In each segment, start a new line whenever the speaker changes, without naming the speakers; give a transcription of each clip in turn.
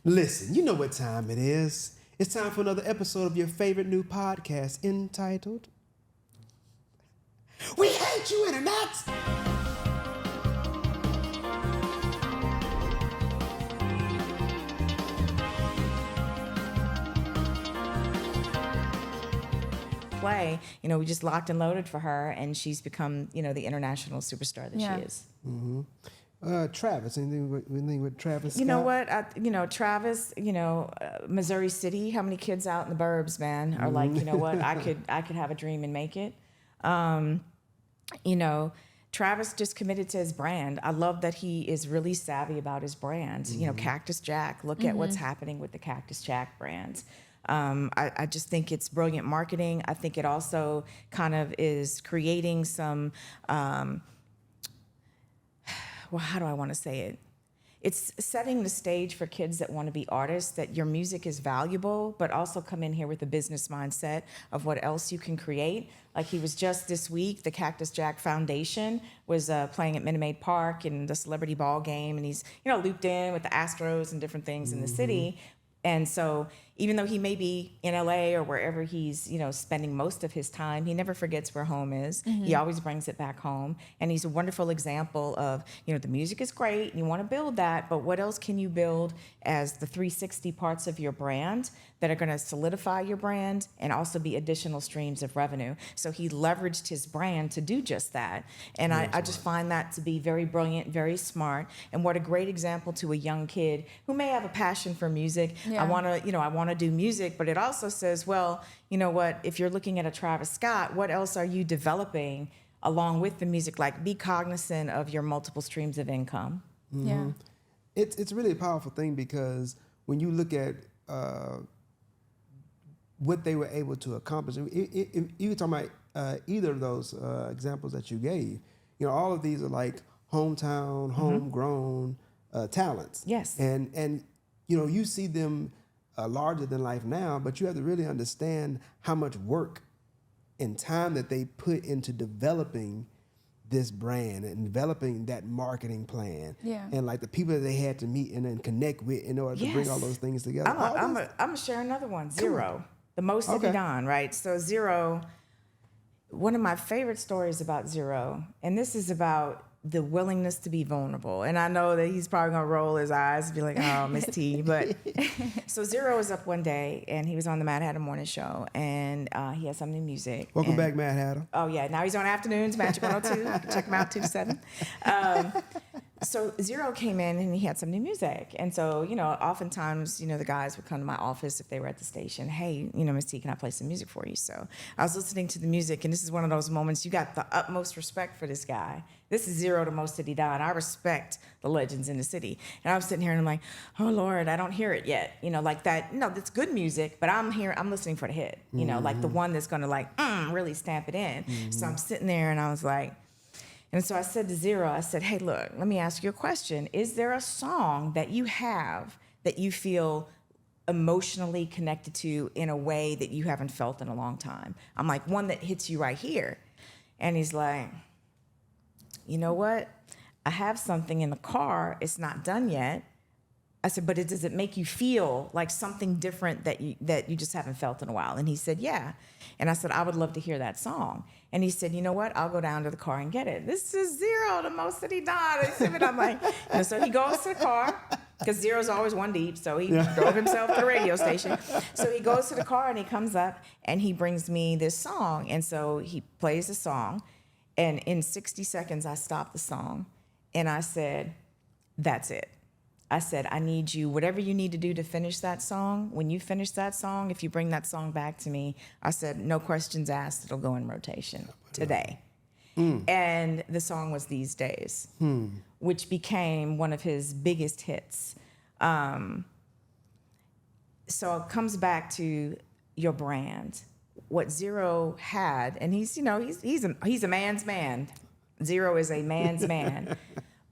Listen, you know what time it is. It's time for another episode of your favorite new podcast entitled We Hate You, Internet!
Play, we just locked and loaded for her, and she's become, the international superstar that she is.
Mm-hmm. Travis, anything with Travis Scott?
You know what? Travis, Missouri City, how many kids out in the burbs, man, are like, you know what, I could have a dream and make it. Travis just committed to his brand. I love that he is really savvy about his brands. Cactus Jack, look at what's happening with the Cactus Jack brands. I just think it's brilliant marketing. I think it also kind of is creating some, how do I want to say it? It's setting the stage for kids that want to be artists, that your music is valuable, but also come in here with a business mindset of what else you can create. Like he was just this week, the Cactus Jack Foundation was playing at Minute Maid Park in the celebrity ball game, and he's, looped in with the Astros and different things in the city. And so even though he may be in LA or wherever he's, spending most of his time, he never forgets where home is. He always brings it back home. And he's a wonderful example of, the music is great, you want to build that, but what else can you build as the 360 parts of your brand that are going to solidify your brand and also be additional streams of revenue? So he leveraged his brand to do just that. And I just find that to be very brilliant, very smart. And what a great example to a young kid who may have a passion for music. Yeah. I want to do music, but it also says, well, you know what, if you're looking at a Travis Scott, what else are you developing along with the music? Like, be cognizant of your multiple streams of income.
Mm-hmm. Yeah. It's really a powerful thing, because when you look at what they were able to accomplish, if you talking about either of those examples that you gave, all of these are like hometown, homegrown talents.
Yes.
And you see them larger than life now, but you have to really understand how much work and time that they put into developing this brand and developing that marketing plan. Yeah. And like the people that they had to meet and then connect with in order to bring all those things together.
I'm gonna share another one. Zero, the most City Don, right? So Zero, one of my favorite stories about Zero, and this is about the willingness to be vulnerable. And I know that he's probably gonna roll his eyes and be like, oh, Miss T. But so Zero was up one day and he was on the Mad Hatter Morning Show, and he had some new music.
Welcome back, Mad Hatter.
Oh yeah, now he's on afternoons, Magic 102. You can check him out 2 to 7. So Zero came in and he had some new music. And so, oftentimes, the guys would come to my office if they were at the station. Hey, Miss T, can I play some music for you? So I was listening to the music, and this is one of those moments you got the utmost respect for this guy. This is Zero to Mo City Don. I respect the legends in the city. And I was sitting here and I'm like, oh Lord, I don't hear it yet. Like that, that's good music, but I'm listening for the hit, like the one that's gonna really stamp it in. So I'm sitting there and I was like, and so I said to Zero, I said, hey, look, let me ask you a question. Is there a song that you have that you feel emotionally connected to in a way that you haven't felt in a long time? I'm like, one that hits you right here. And he's like, you know what? I have something in the car. It's not done yet. I said, but does it make you feel like something different that you just haven't felt in a while? And he said, yeah. And I said, I would love to hear that song. And he said, you know what? I'll go down to the car and get it. This is Zero, the Mo City Don. And I'm like, so he goes to the car, because Zero's always one deep, so he drove himself to the radio station. So he goes to the car and he comes up and he brings me this song. And so he plays the song. And in 60 seconds, I stopped the song and I said, that's it. I said, I need you, whatever you need to do to finish that song. When you finish that song, if you bring that song back to me, I said, no questions asked, it'll go in rotation today. And the song was These Days, which became one of his biggest hits. So it comes back to your brand. What Zero had, and he's a man's man. Zero is a man's man.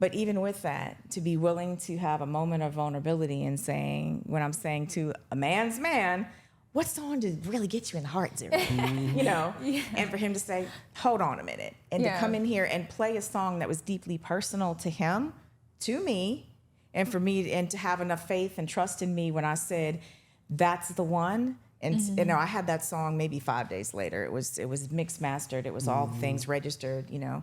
But even with that, to be willing to have a moment of vulnerability and saying, when I'm saying to a man's man, what song did really get you in the heart, Zero? And for him to say, hold on a minute, and to come in here and play a song that was deeply personal to him, to me, And for me, and to have enough faith and trust in me when I said, that's the one. And you know, I had that song maybe 5 days later. It was mixed mastered. It was all things registered, you know.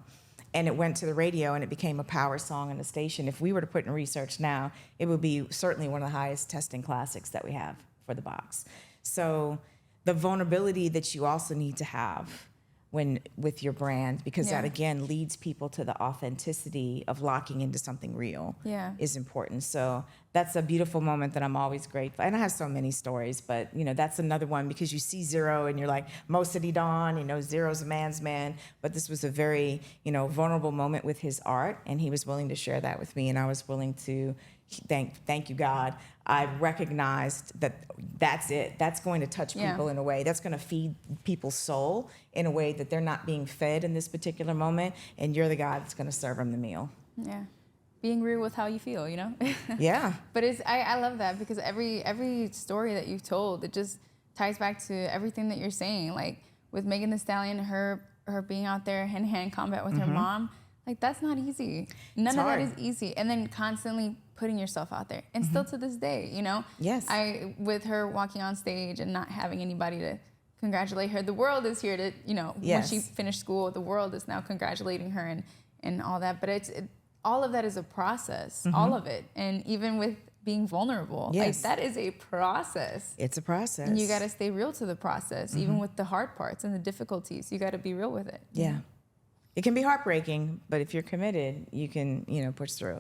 And it went to the radio and it became a power song on the station. If we were to put in research now, it would be certainly one of the highest testing classics that we have for the box. So the vulnerability that you also need to have when with your brand, because that again leads people to the authenticity of locking into something real is important. So that's a beautiful moment that I'm always grateful. And I have so many stories, but you know, that's another one because you see Zero and you're like, Mo City Dawn, you know, Zero's a man's man. But this was a very, you know, vulnerable moment with his art, and he was willing to share that with me, and I was willing to thank you, God. I recognized that that's it. That's going to touch people in a way. That's going to feed people's soul in a way that they're not being fed in this particular moment. And you're the guy that's going to serve them the meal.
Yeah. Being real with how you feel, you know?
Yeah.
But I love that because every story that you've told, it just ties back to everything that you're saying. Like with Megan Thee Stallion, her being out there hand-to-hand combat with her mom, like that's not easy. None of that is easy. And then constantly putting yourself out there. And still to this day, you know?
Yes.
With her walking on stage and not having anybody to congratulate her, the world is here to, you know, when she finished school, the world is now congratulating her and all that. But all of that is a process, all of it. And even with being vulnerable, like that is a process.
It's a process.
And you got to stay real to the process, even with the hard parts and the difficulties. You got to be real with it.
Yeah. It can be heartbreaking, but if you're committed, you can, you know, push through.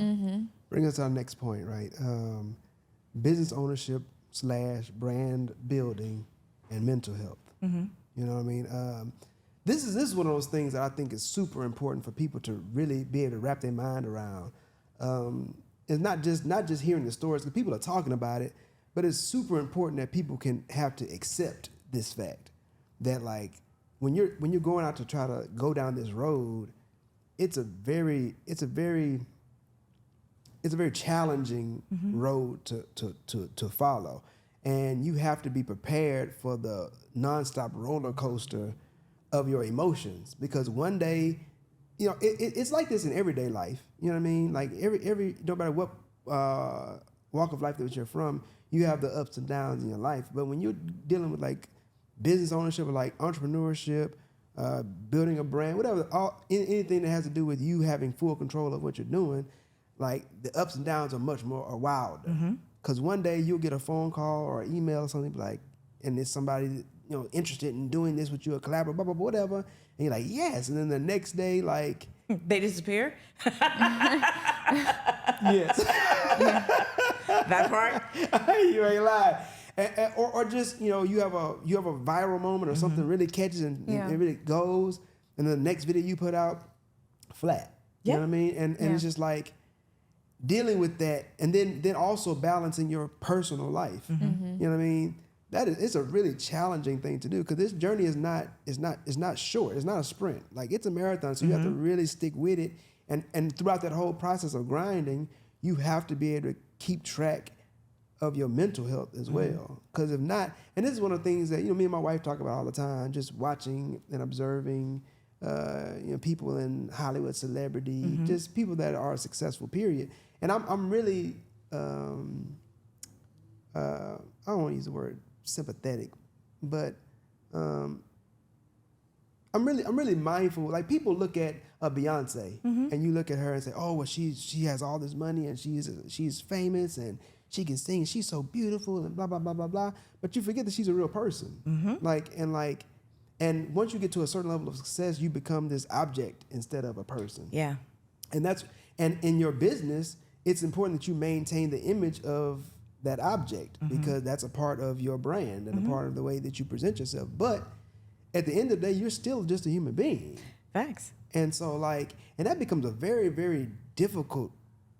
Bring us to our next point, right? Business ownership / brand building and mental health. You know what I mean? This is one of those things that I think is super important for people to really be able to wrap their mind around. It's not just hearing the stories, because people are talking about it, but it's super important that people can have to accept this fact that, like, when you're going out to try to go down this road, it's a very challenging road to follow, and you have to be prepared for the nonstop roller coaster of your emotions, because one day, you know, it's like this in everyday life. You know what I mean? Like every no matter what walk of life that you're from, you have the ups and downs in your life. But when you're dealing with like business ownership or like entrepreneurship, building a brand, whatever, anything that has to do with you having full control of what you're doing, like the ups and downs are much more wilder. Because one day you'll get a phone call or an email or something like, and it's somebody, you know, interested in doing this with you, a collaborator, blah, blah, blah, whatever. And you're like, yes. And then the next day, like,
they disappear.
yes.
That part.
You ain't lying. Or just, you know, you have a viral moment or something really catches and it really goes, and the next video you put out, flat. You know what I mean? And it's just like dealing with that, and then also balancing your personal life. You know what I mean? It's a really challenging thing to do, because this journey is not short. It's not a sprint. Like, it's a marathon, so you have to really stick with it. And throughout that whole process of grinding, you have to be able to keep track of your mental health as well. Because if not, and this is one of the things that, you know, me and my wife talk about all the time, just watching and observing, you know, people in Hollywood, celebrity, just people that are successful, period. And I'm really, I don't want to use the word sympathetic, but I'm really mindful. Like, people look at a Beyonce, and you look at her and say, oh, well, she has all this money and she's famous and she can sing, she's so beautiful and blah, blah, blah, blah, blah. But you forget that she's a real person. And once you get to a certain level of success, you become this object instead of a person.
Yeah.
And in your business, it's important that you maintain the image of that object, because that's a part of your brand and a part of the way that you present yourself. But at the end of the day, you're still just a human being.
Facts.
And so, like, and that becomes a very, very difficult,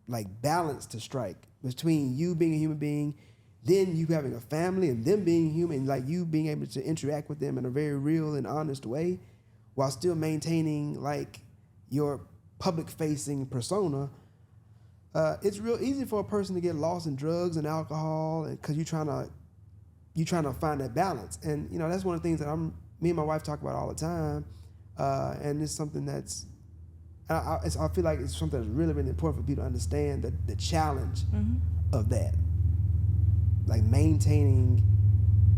like, balance to strike between you being a human being, then you having a family, and them being human, like you being able to interact with them in a very real and honest way, while still maintaining, like, your public-facing persona. It's real easy for a person to get lost in drugs and alcohol, because you're trying to find that balance. And, you know, that's one of the things that me and my wife talk about all the time. And it's something that's, I feel like it's something that's really, really important for people to understand the challenge of that. Like maintaining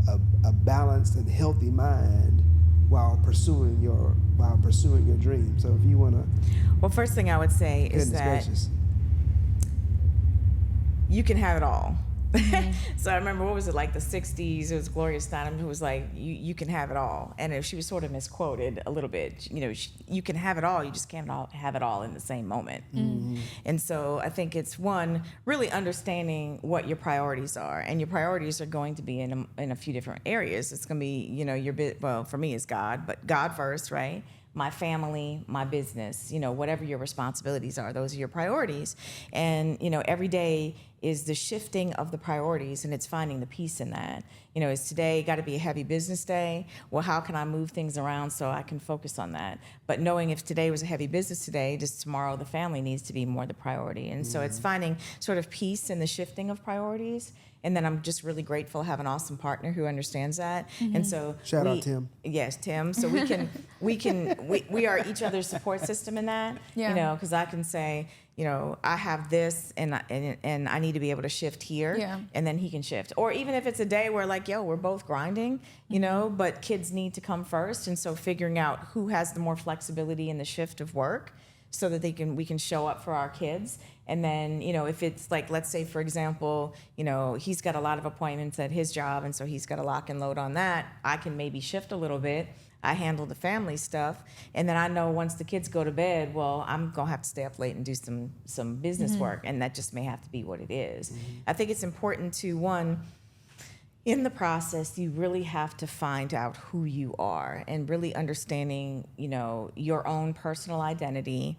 a balanced and healthy mind while pursuing your dream. So if you want to,
Well, first thing I would say is that you can have it all. So I remember, what was it, like the 60s, it was Gloria Steinem who was like, you can have it all. And she was sort of misquoted a little bit. You know, you can have it all, you just can't have it all in the same moment. And so I think it's, one, really understanding what your priorities are. And your priorities are going to be in a few different areas. It's going to be, you know, well, for me it's God, but God first, right? My family, my business, you know, whatever your responsibilities are, those are your priorities. And, you know, every day is the shifting of the priorities, and it's finding the peace in that. You know, is today got to be a heavy business day? Well, how can I move things around so I can focus on that? But knowing if today was a heavy business day, just tomorrow the family needs to be more the priority. And so it's finding sort of peace in the shifting of priorities. And then I'm just really grateful to have an awesome partner who understands that. And so
shout out Tim.
Yes, Tim. So we are each other's support system in that.
Yeah.
You know, because I can say, you know, I have this and I need to be able to shift here.
Yeah.
And then he can shift. Or even if it's a day where like, yo, we're both grinding, you know, but kids need to come first. And so figuring out who has the more flexibility in the shift of work so that we can show up for our kids. And then, you know, if it's like, let's say, for example, you know, he's got a lot of appointments at his job, and so he's got to lock and load on that. I can maybe shift a little bit. I handle the family stuff. And then I know once the kids go to bed, well, I'm going to have to stay up late and do some business work. And that just may have to be what it is. I think it's important to, one, in the process, you really have to find out who you are and really understanding, you know, your own personal identity,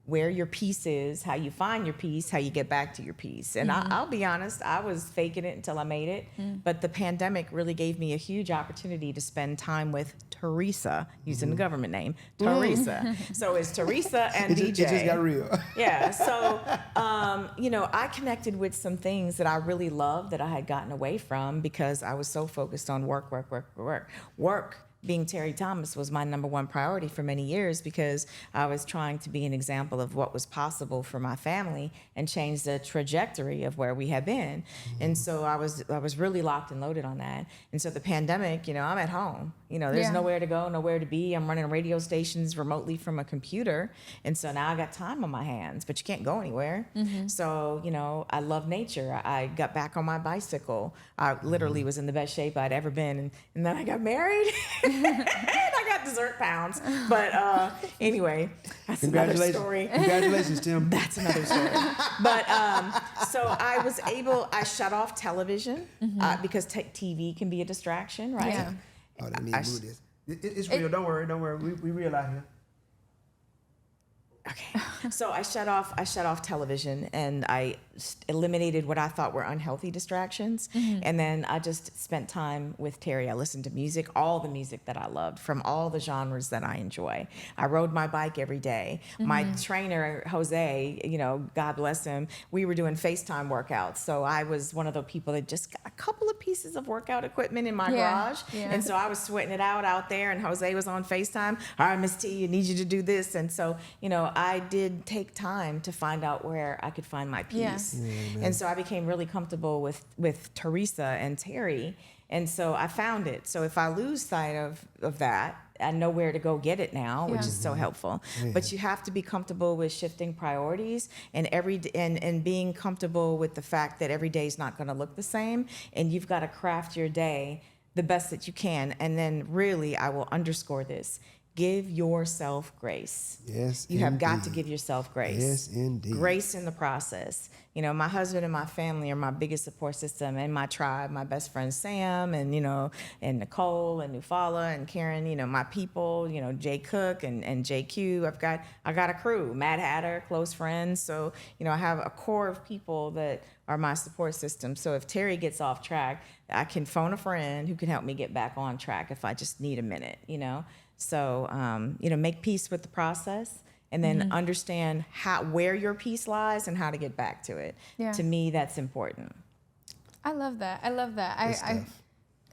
where your peace is, how you find your peace, how you get back to your peace. And I'll be honest, I was faking it until I made it. But the pandemic really gave me a huge opportunity to spend time with Teresa, using the government name, Teresa. So it's Teresa and DJ.
It just got real.
Yeah, so, you know, I connected with some things that I really loved that I had gotten away from because I was so focused on work. Being Terri Thomas was my number one priority for many years because I was trying to be an example of what was possible for my family and change the trajectory of where we had been. And so I was really locked and loaded on that. And so the pandemic, you know, I'm at home. You know, there's nowhere to go, nowhere to be. I'm running radio stations remotely from a computer. And so now I got time on my hands, but you can't go anywhere. So, you know, I love nature. I got back on my bicycle. I literally was in the best shape I'd ever been. And then I got married. And I got dessert pounds. But anyway, that's another story.
Congratulations, Tim.
That's another story. But so I shut off television because TV can be a distraction, right?
Yeah.
Oh, let me move this. It's real. Don't worry. We real out here.
Okay. So I shut off television and I eliminated what I thought were unhealthy distractions. And then I just spent time with Terri. I listened to music, all the music that I loved from all the genres that I enjoy. I rode my bike every day. My trainer, Jose, you know, God bless him, we were doing FaceTime workouts. So I was one of the people that just got a couple of pieces of workout equipment in my garage. Yeah. And so I was sweating it out there and Jose was on FaceTime. All right, Miss T, I need you to do this. And so, you know, I did take time to find out where I could find my peace. Yeah, and so I became really comfortable with Teresa and Terri. And so I found it. So if I lose sight of that, I know where to go get it now, which is so helpful. Yeah. But you have to be comfortable with shifting priorities and and being comfortable with the fact that every day is not going to look the same. And you've got to craft your day the best that you can. And then really, I will underscore this. Give yourself grace.
Yes,
you have got to give yourself grace.
Yes, indeed.
Grace in the process. You know, my husband and my family are my biggest support system, and my tribe, my best friend Sam, and you know, and Nicole and Nufala and Karen. You know, my people. You know, Jay Cook and JQ. I got a crew. Mad Hatter, close friends. So you know, I have a core of people that are my support system. So if Terri gets off track, I can phone a friend who can help me get back on track if I just need a minute. You know. So, you know, make peace with the process and then understand where your peace lies and how to get back to it. Yeah. To me, that's important.
I love that.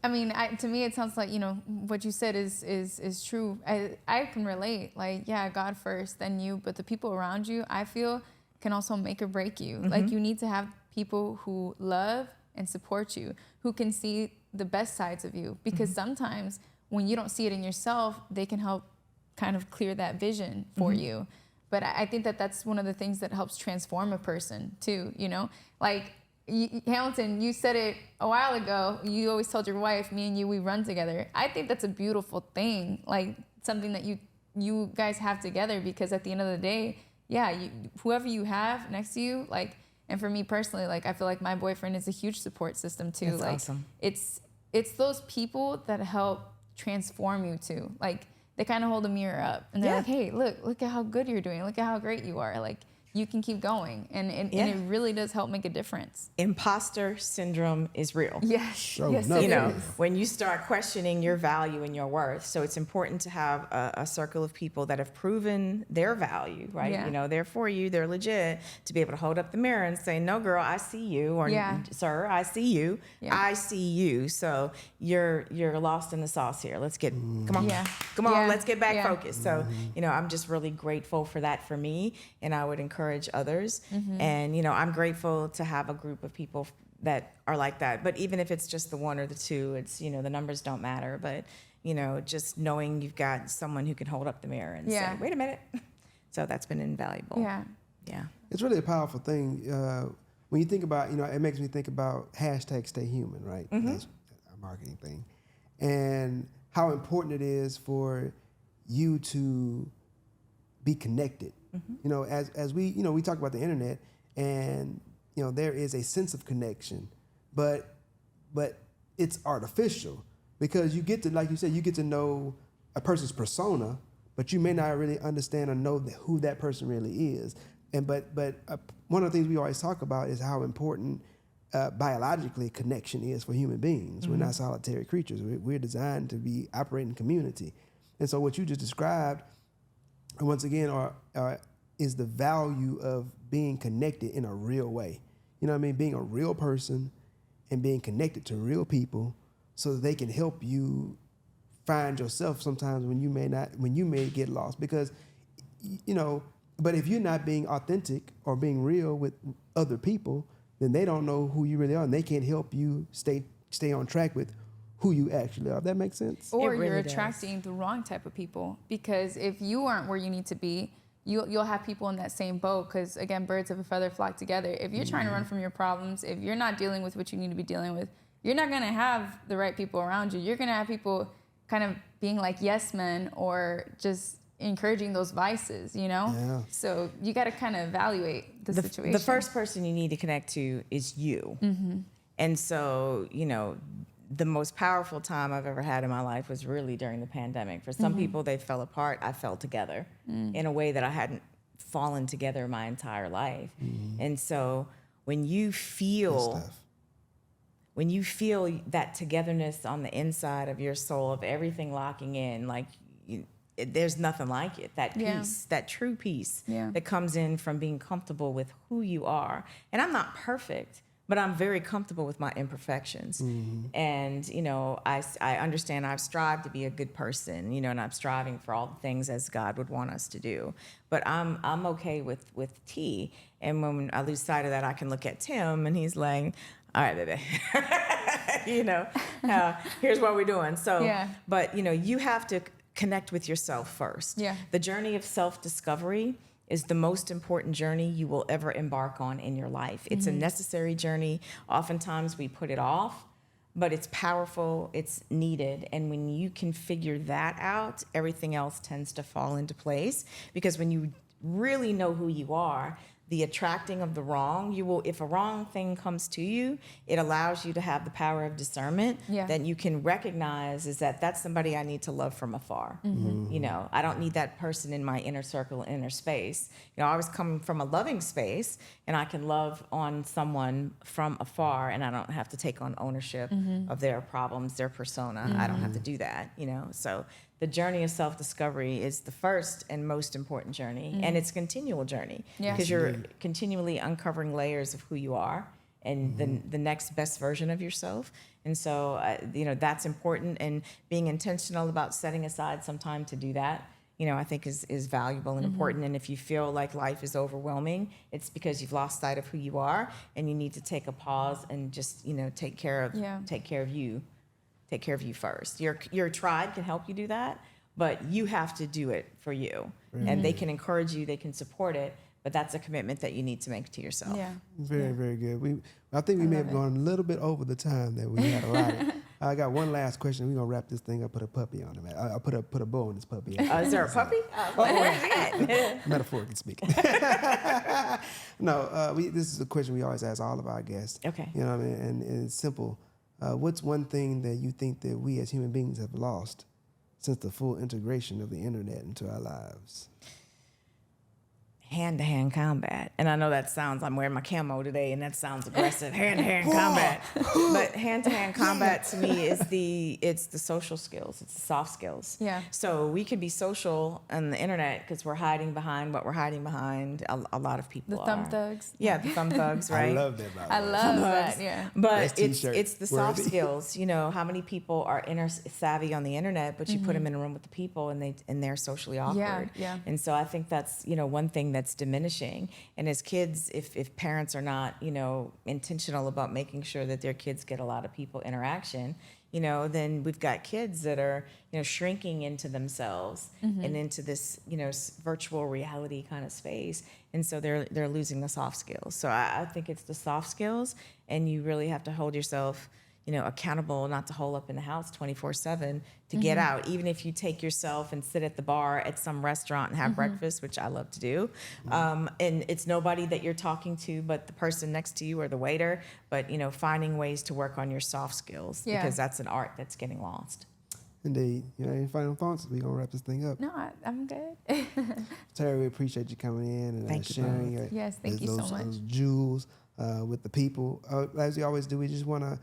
I mean, to me, it sounds like, you know, what you said is true. I can relate. Like, yeah, God first, then you, but the people around you, I feel, can also make or break you. Like, you need to have people who love and support you, who can see the best sides of you. Because sometimes when you don't see it in yourself, they can help kind of clear that vision for you. But I think that that's one of the things that helps transform a person too, you know? Like, Hamilton, you said it a while ago. You always told your wife, me and you, we run together. I think that's a beautiful thing, like something that you guys have together, because at the end of the day, yeah, whoever you have next to you, like, and for me personally, like, I feel like my boyfriend is a huge support system too.
That's
like,
awesome.
It's those people that help transform you too. Like, they kind of hold a mirror up and they're like, hey, look at how good you're doing. Look at how great you are. Like, you can keep going. And it really does help make a difference.
Imposter syndrome is real.
Yes.
Oh,
Yes,
no.
it
You know,
is.
when you start questioning your value and your worth. So it's important to have a circle of people that have proven their value, right?
Yeah.
You know, they're for you, they're legit, to be able to hold up the mirror and say, no, girl, I see you, or sir, I see you, I see you. So you're lost in the sauce here. Let's get, come on, come on, let's get back focused. So, you know, I'm just really grateful for that for me, and I would encourage others. And, you know, I'm grateful to have a group of people that are like that. But even if it's just the one or the two, it's, you know, the numbers don't matter. But, you know, just knowing you've got someone who can hold up the mirror and say, wait a minute. So that's been invaluable. Yeah.
It's really a powerful thing. When you think about, you know, it makes me think about hashtag stay human, right? That's a marketing thing. And how important it is for you to be connected. You know, as we, you know, we talk about the internet, and, you know, there is a sense of connection, but it's artificial, because you get to, like you said, you get to know a person's persona, but you may not really understand or know who that person really is. And but one of the things we always talk about is how important biologically connection is for human beings. We're not solitary creatures. We're designed to be operating in community. And so what you just described, once again, is the value of being connected in a real way. You know what I mean? Being a real person and being connected to real people, so that they can help you find yourself sometimes when you may get lost. Because, you know, but if you're not being authentic or being real with other people, then they don't know who you really are, and they can't help you stay on track with who you actually are. If that makes sense?
Or
It really
you're
does.
attracting the wrong type of people, because if you aren't where you need to be, you'll have people in that same boat, because, again, birds of a feather flock together. If you're trying to run from your problems, if you're not dealing with what you need to be dealing with, you're not going to have the right people around you. You're going to have people kind of being like yes men, or just encouraging those vices, you know?
Yeah.
So you got to kind of evaluate the situation.
The first person you need to connect to is you. And so, you know, the most powerful time I've ever had in my life was really during the pandemic. For some people, they fell apart. I fell together in a way that I hadn't fallen together my entire life. And so when you feel that togetherness on the inside of your soul, of everything locking in, like, there's nothing like it. That peace, that true peace that comes in from being comfortable with who you are. And I'm not perfect, but I'm very comfortable with my imperfections. And, you know, I understand I've strived to be a good person, you know, and I'm striving for all the things as God would want us to do. But I'm okay with T. And when I lose sight of that, I can look at Tim, and he's like, all right, baby, you know, here's what we're doing. So, but, you know, you have to connect with yourself first. The journey of self-discovery is the most important journey you will ever embark on in your life. It's a necessary journey. Oftentimes we put it off, but it's powerful, it's needed. And when you can figure that out, everything else tends to fall into place. Because when you really know who you are, the attracting of the wrong, if a wrong thing comes to you, it allows you to have the power of discernment that you can recognize is that's somebody I need to love from afar. You know, I don't need that person in my inner circle, inner space. You know, I was coming from a loving space, and I can love on someone from afar, and I don't have to take on ownership of their problems, their persona. I don't have to do that, you know. So the journey of self-discovery is the first and most important journey, and it's a continual journey, because you're continually uncovering layers of who you are and the next best version of yourself. And so, that's important, and being intentional about setting aside some time to do that, I think is valuable and important. And if you feel like life is overwhelming, it's because you've lost sight of who you are, and you need to take a pause and just, take care of you. Take care of you first. Your tribe can help you do that, but you have to do it for you. And they can encourage you, they can support it, but that's a commitment that you need to make to yourself.
Yeah.
Very, very good. I think we may have gone a little bit over the time that we had allotted. I got one last question. We're gonna wrap this thing up. Put a puppy on it. I'll put a bow on this puppy.
Is there a puppy? Where's he at?
Metaphorically speaking. No, this is a question we always ask all of our guests.
Okay.
You know what I mean? And it's simple. What's one thing that you think that we as human beings have lost since the full integration of the internet into our lives?
Hand-to-hand combat. And I know that sounds, I'm wearing my camo today, and that sounds aggressive. Hand-to-hand combat. But hand-to-hand combat to me is it's the social skills. It's the soft skills.
Yeah.
So we could be social on the internet because we're hiding behind what we're hiding behind. A lot of people
The thumb thugs.
Yeah, the thumb thugs, right?
I love that.
I love that. Yeah.
But
Best
it's the soft skills. How many people are savvy on the internet, but you put them in a room with the people, and they're socially awkward.
Yeah.
And so I think that's one thing that's diminishing. And as kids, if parents are not intentional about making sure that their kids get a lot of people interaction, then we've got kids that are shrinking into themselves and into this virtual reality kind of space. And so they're losing the soft skills. So I think it's the soft skills, and you really have to hold yourself accountable, not to hole up in the house 24/7, to get out. Even if you take yourself and sit at the bar at some restaurant and have breakfast, which I love to do. And it's nobody that you're talking to but the person next to you or the waiter, but finding ways to work on your soft skills, because that's an art that's getting lost.
Indeed. Any final thoughts? We're going to wrap this thing up.
No, I'm good.
Terri, we appreciate you coming in and sharing
Yes, thank you so much.
those jewels with the people. As we always do, we just want to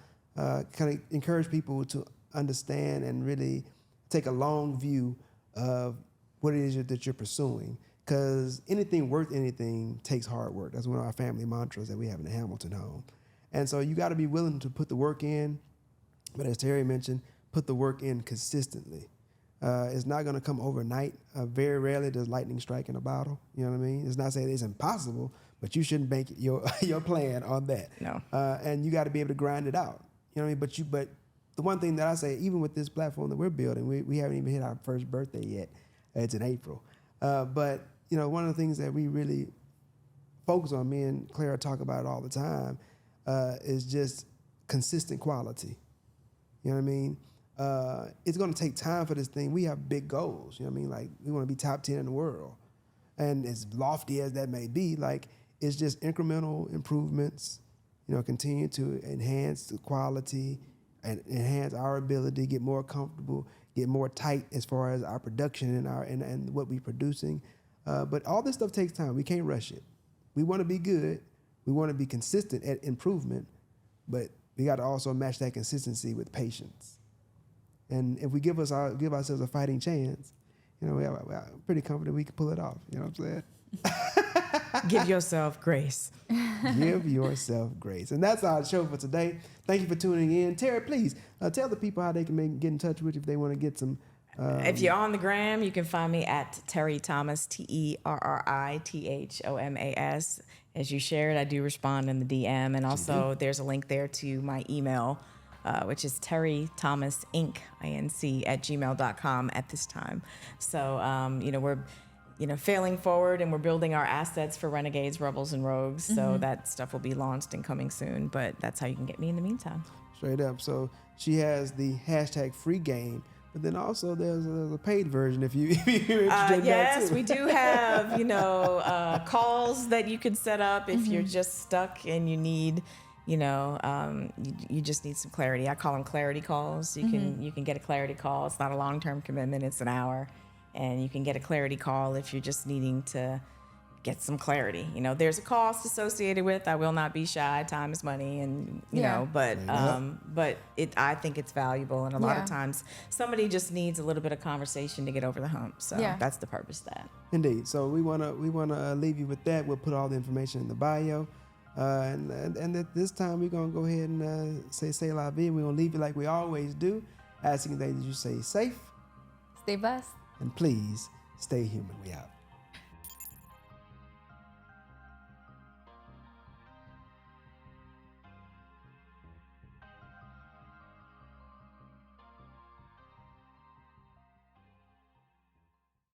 kind of encourage people to understand and really take a long view of what it is that you're pursuing, because anything worth anything takes hard work. That's one of our family mantras that we have in the Hamilton home. And so you got to be willing to put the work in, but as Terri mentioned, put the work in consistently. It's not going to come overnight. Very rarely does lightning strike in a bottle. You know what I mean? It's not saying it's impossible, but you shouldn't bank your plan on that.
No.
And you got to be able to grind it out. You know what I mean? But the one thing that I say, even with this platform that we're building, we haven't even hit our first birthday yet. It's in April. But one of the things that we really focus on, me and Clara talk about it all the time, is just consistent quality. You know what I mean? It's going to take time for this thing. We have big goals. You know what I mean? Like, we want to be top 10 in the world. And as lofty as that may be, like, it's just incremental improvements. Continue to enhance the quality and enhance our ability, get more comfortable, get more tight as far as our production and what we're producing. But all this stuff takes time. We can't rush it. We want to be good. We want to be consistent at improvement, but we got to also match that consistency with patience. And if we give ourselves a fighting chance, we're pretty confident we can pull it off. You know what I'm saying?
Give yourself grace.
Give yourself grace. And that's our show for today. Thank you for tuning in. Terri, please tell the people how they can get in touch with you if they want to get some.
If you're on the gram, you can find me at Terri Thomas, TerriThomas. As you shared, I do respond in the DM. And also there's a link there to my email, which is territhomasinc, INC, @gmail.com at this time. So, we're failing forward, and we're building our assets for Renegades, Rebels, and Rogues. So that stuff will be launched and coming soon, but that's how you can get me in the meantime.
Straight up. So she has the #free game, but then also there's a paid version if you're interested in that
yes,
too.
we do have, calls that you can set up if you're just stuck and you need, you just need some clarity. I call them clarity calls. You can get a clarity call. It's not a long-term commitment. It's an hour. And you can get a clarity call if you're just needing to get some clarity. There's a cost associated with. I will not be shy. Time is money, and but I think it's valuable. And a lot of times, somebody just needs a little bit of conversation to get over the hump. So that's the purpose of that.
Indeed. So we wanna leave you with that. We'll put all the information in the bio. And at this time, we're going to go ahead and say la vie. We're going to leave you like we always do, asking that you stay safe.
Stay blessed.
And please stay human. We out.